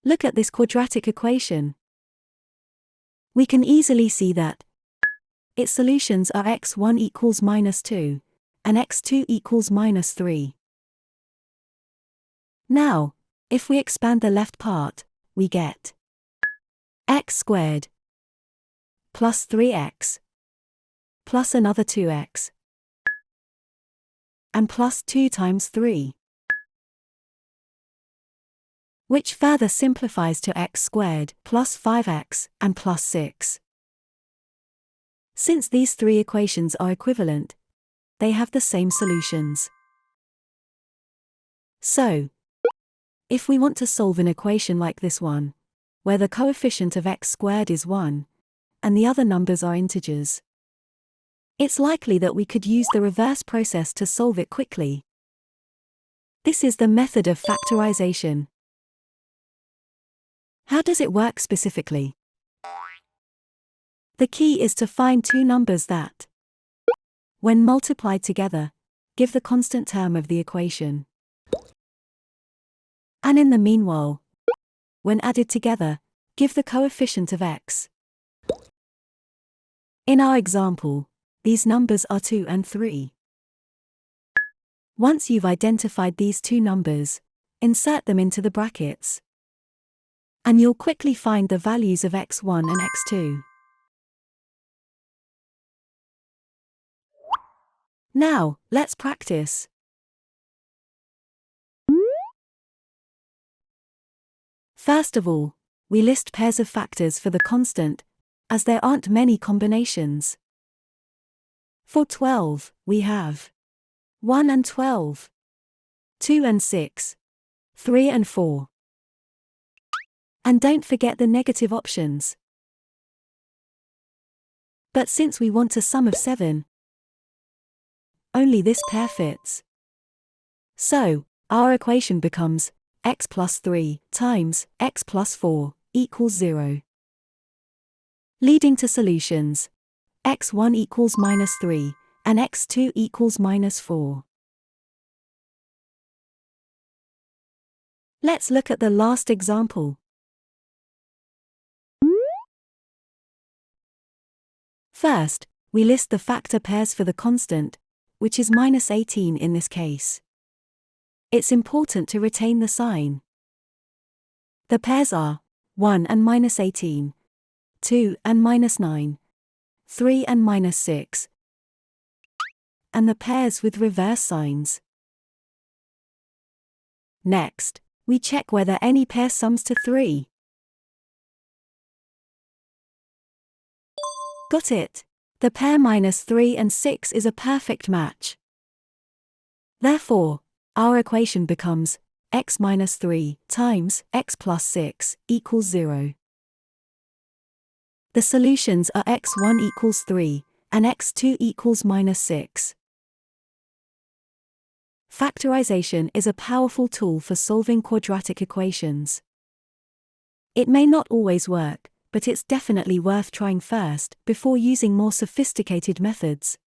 Look at this quadratic equation. We can easily see that its solutions are x1 equals -2, and x2 equals -3. Now, if we expand the left part, we get x squared plus 3x plus another 2x and plus 2 times 3, which further simplifies to x squared plus 5x and plus 6. Since these three equations are equivalent, they have the same solutions. So, if we want to solve an equation like this one, where the coefficient of x squared is 1, and the other numbers are integers, it's likely that we could use the reverse process to solve it quickly. This is the method of factorization. How does it work specifically? The key is to find two numbers that, when multiplied together, give the constant term of the equation. And in the meanwhile, when added together, give the coefficient of x. In our example, these numbers are 2 and 3. Once you've identified these two numbers, insert them into the brackets, and you'll quickly find the values of x1 and x2. Now, let's practice. First of all, we list pairs of factors for the constant, as there aren't many combinations. For 12, we have 1 and 12, 2 and 6, 3 and 4. And don't forget the negative options. But since we want a sum of 7, only this pair fits. So, our equation becomes x plus 3 times x plus 4 equals 0. Leading to solutions: x1 equals -3, and x2 equals -4. Let's look at the last example. First, we list the factor pairs for the constant, which is -18 in this case. It's important to retain the sign. The pairs are 1 and -18, 2 and -9, 3 and -6, and the pairs with reverse signs. Next, we check whether any pair sums to 3. Got it! The pair -3 and 6 is a perfect match. Therefore, our equation becomes x minus 3 times x plus 6 equals 0. The solutions are x1 equals 3 and x2 equals -6. Factorization is a powerful tool for solving quadratic equations. It may not always work, but it's definitely worth trying first before using more sophisticated methods.